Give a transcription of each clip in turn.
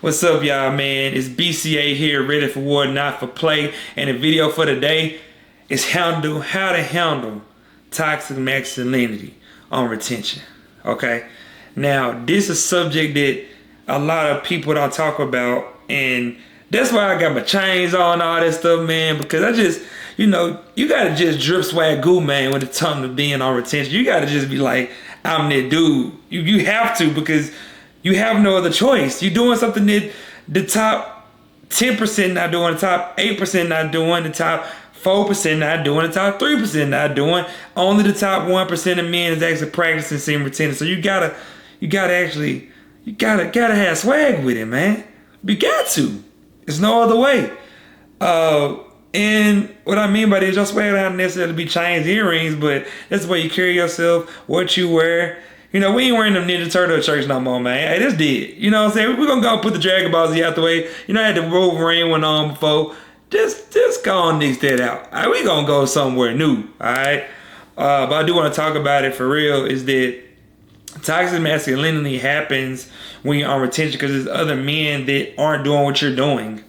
What's up, y'all, man? It's BCA here, ready for war, not for play. And the video for today is how to handle toxic masculinity on retention. Okay? Now, this is a subject that a lot of people don't talk about, and that's why I got my chains on and all that stuff, man, because I just, you gotta just drip swag goo, man, when it comes to being on retention. You gotta just be like, I'm that dude. You have to, because you have no other choice. You're doing something that the top 10% not doing, the top 8% not doing, the top 4% not doing, the top 3% not doing. Only the top 1% of men is actually practicing semen retention. So you gotta have swag with it, man. You got to. There's no other way. And what I mean by this, your swag don't necessarily be chains, earrings, but that's the way you carry yourself, what you wear. We ain't wearing them Ninja Turtle shirts no more, man. Hey, that's dead. You know what I'm saying? We're gonna go put the Dragon Ball Z out the way. I had the Wolverine one on before. Just go and nix that out. All right, we gonna go somewhere new, all right? But I do want to talk about it for real, is that toxic masculinity happens when you're on retention because there's other men that aren't doing what you're doing.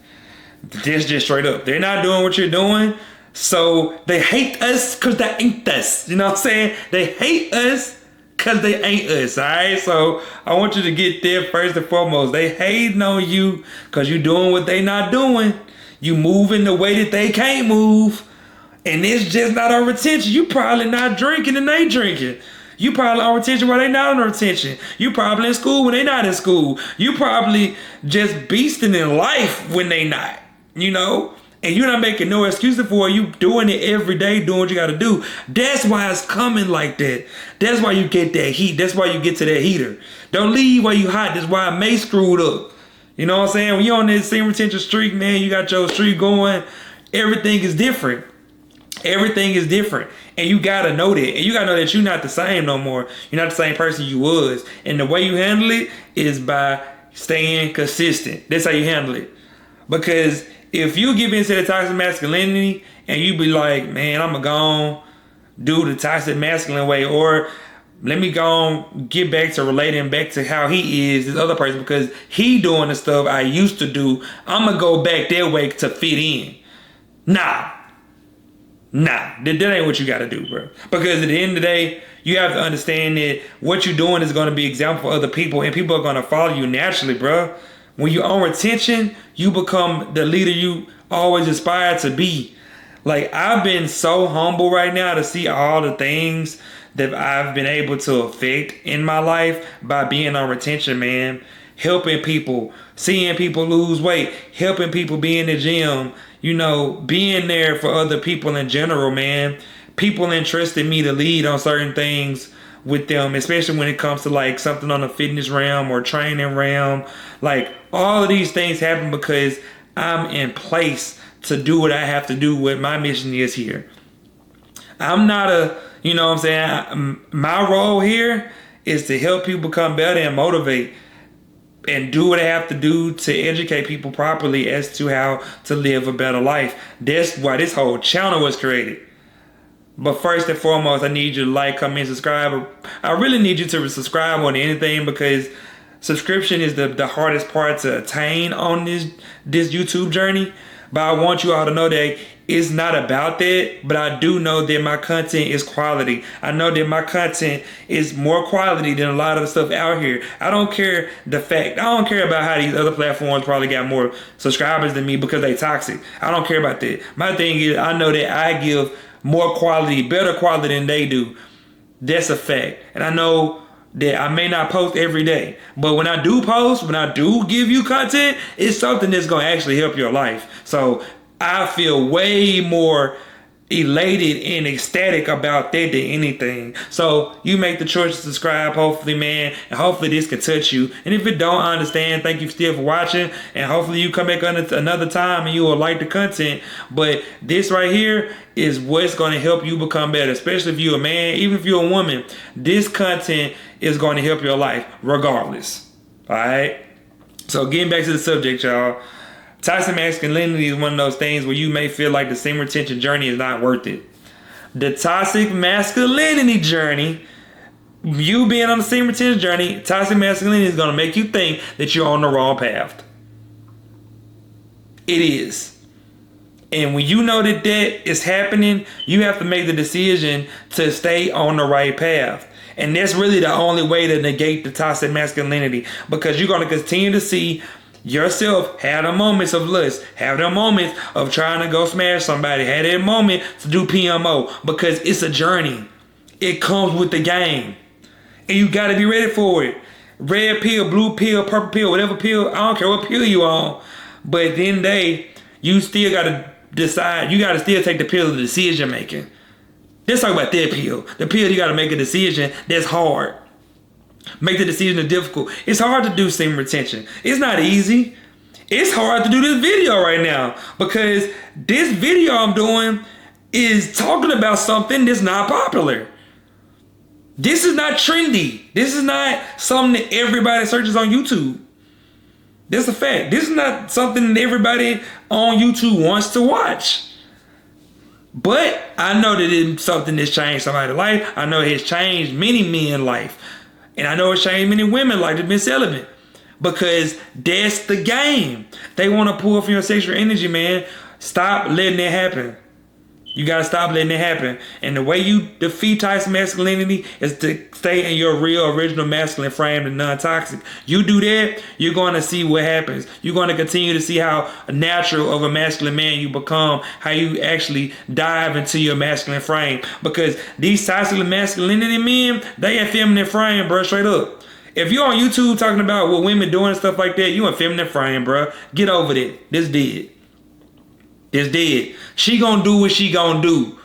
That's just straight up. They're not doing what you're doing, so they hate us because they ain't us. You know what I'm saying? They hate us because they ain't us, all right? So I want you to get there first and foremost. They hating on you because you doing what they not doing. You moving the way that they can't move. And it's just not on retention. You probably not drinking and they drinking. You probably on retention while they not on retention. You probably in school when they not in school. You probably just beasting in life when they not, And you're not making no excuses for it. You doing it every day, doing what you got to do. That's why it's coming like that. That's why you get that heat. That's why you get to that heater. Don't leave while you hot. That's why May screwed up. You know what I'm saying? When you're on this same retention streak, man, you got your streak going. Everything is different. Everything is different. And you got to know that. And you got to know that you're not the same no more. You're not the same person you was. And the way you handle it is by staying consistent. That's how you handle it. Because if you give into the toxic masculinity and you be like, man, I'm going to go on, do the toxic masculine way, or let me go on, get back to relating back to how he is, this other person, because he doing the stuff I used to do, I'm going to go back that way to fit in. Nah, that ain't what you got to do, bro. Because at the end of the day, you have to understand that what you're doing is going to be example for other people, and people are going to follow you naturally, bro. When you're on retention, you become the leader you always aspire to be. Like, I've been so humble right now to see all the things that I've been able to affect in my life by being on retention, man. Helping people, seeing people lose weight, helping people be in the gym, being there for other people in general, man. People entrusted me to lead on certain things with them, especially when it comes to like something on the fitness realm or training realm. Like, all of these things happen because I'm in place to do what I have to do, what my mission is here. I'm not my role here is to help people become better and motivate and do what I have to do to educate people properly as to how to live a better life. That's why this whole channel was created. But first and foremost, I need you to like, comment, subscribe. I really need you to subscribe on anything, because subscription is the hardest part to attain on this YouTube journey. But I want you all to know that it's not about that, but I do know that my content is quality. I know that my content is more quality than a lot of the stuff out here. I don't care about how these other platforms probably got more subscribers than me because they toxic. I don't care about that. My thing is, I know that I give more quality, better quality than they do. That's a fact. And I know that I may not post every day, but when I do post, when I do give you content, it's something that's going to actually help your life. So I feel way more elated and ecstatic about that than anything. So you make the choice to subscribe, hopefully, man, and hopefully this can touch you. And if it don't, I understand. Thank you still for watching, and hopefully you come back another time and you will like the content. But this right here is what's going to help you become better, especially if you're a man, even if you're a woman. This content is going to help your life regardless. All right? So getting back to the subject, y'all. Toxic masculinity is one of those things where you may feel like the semen retention journey is not worth it. The toxic masculinity journey, you being on the semen retention journey, toxic masculinity is going to make you think that you're on the wrong path. It is. And when you know that that is happening, you have to make the decision to stay on the right path. And that's really the only way to negate the toxic masculinity, because you're going to continue to see yourself have the moments of lust, have the moments of trying to go smash somebody, have that moment to do PMO, because it's a journey. It comes with the game. And you got to be ready for it. Red pill, blue pill, purple pill, whatever pill, I don't care what pill you on. But at the end of the day, you still got to decide. You got to still take the pill of decision making. Let's talk about that pill. The pill you got to make a decision that's hard. Make the decision that's difficult. It's hard to do semen retention. It's not easy. It's hard to do this video right now because this video I'm doing is talking about something that's not popular. This is not trendy. This is not something that everybody searches on YouTube. That's a fact. This is not something that everybody on YouTube wants to watch. But I know that it's something that's changed somebody's life. I know it's changed many men's life. And I know it's changed many women's life that's been celibate. Because that's the game. They want to pull from your sexual energy, man. Stop letting it happen. You got to stop letting it happen. And the way you defeat toxic masculinity is to stay in your real, original masculine frame and non-toxic. You do that, you're going to see what happens. You're going to continue to see how natural of a masculine man you become, how you actually dive into your masculine frame. Because these toxic masculinity men, they in feminine frame, bro, straight up. If you're on YouTube talking about what women doing and stuff like that, you in feminine frame, bro. Get over that. This dead. It's dead. She gonna do what she gonna do.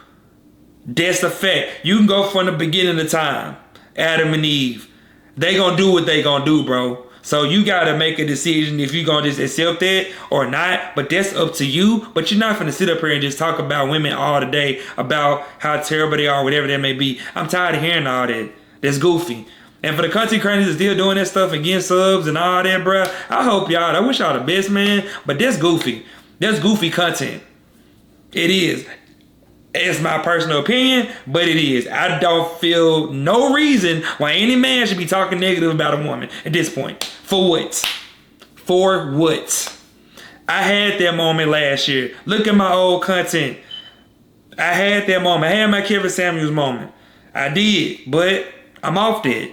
That's a fact. You can go from the beginning of time. Adam and Eve. They gonna do what they gonna do, bro. So you gotta make a decision if you gonna just accept that or not. But that's up to you. But you're not gonna sit up here and just talk about women all the day about how terrible they are, whatever that may be. I'm tired of hearing all that. That's goofy. And for the content creators that's still doing that stuff and getting subs and all that, bro, I hope y'all, I wish y'all the best, man. But that's goofy. That's goofy content. It is. It's my personal opinion, but it is. I don't feel no reason why any man should be talking negative about a woman at this point. For what? For what? I had that moment last year. Look at my old content. I had that moment. I had my Kevin Samuels moment. I did, but I'm off that.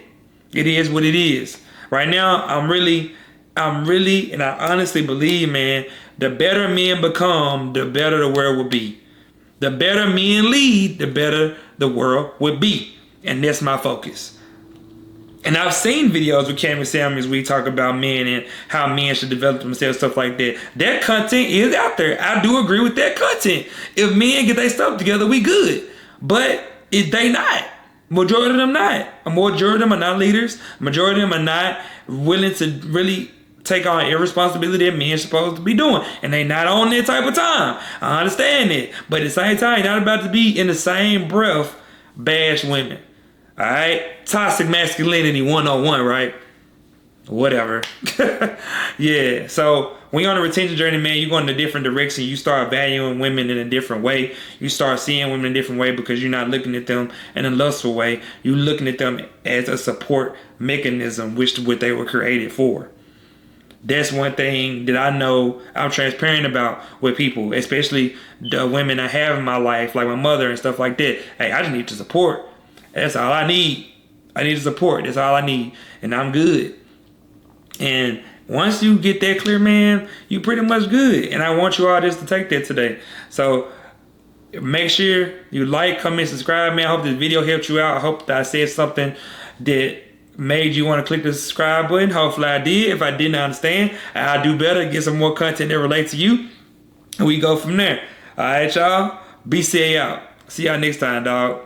It is what it is. Right now, I'm really, and I honestly believe, man, the better men become, the better the world will be. The better men lead, the better the world would be. And that's my focus. And I've seen videos with Cameron Samuels where we talk about men and how men should develop themselves, stuff like that. That content is out there. I do agree with that content. If men get their stuff together, we good. But if they not, majority of them not. A majority of them are not leaders. Majority of them are not willing to really take on every responsibility that men are supposed to be doing. And they not on that type of time. I understand it. But at the same time, you're not about to be in the same breath bash women. Alright? Toxic masculinity 101, right? Whatever. Yeah. So when you're on a retention journey, man, you're going in a different direction. You start valuing women in a different way. You start seeing women in a different way because you're not looking at them in a lustful way. You're looking at them as a support mechanism, which what they were created for. That's one thing that I know I'm transparent about with people, especially the women I have in my life, like my mother and stuff like that. Hey, I just need to support. That's all I need. I need to support. That's all I need. And I'm good. And once you get that clear, man, you pretty much good. And I want you all just to take that today. So make sure you like, comment, subscribe, man. I hope this video helped you out. I hope that I said something that made you want to click the subscribe button. Hopefully I did. If I didn't understand, I'll do better, get some more content that relates to you. And we go from there. All right, y'all. Be safe out. See y'all next time, dog.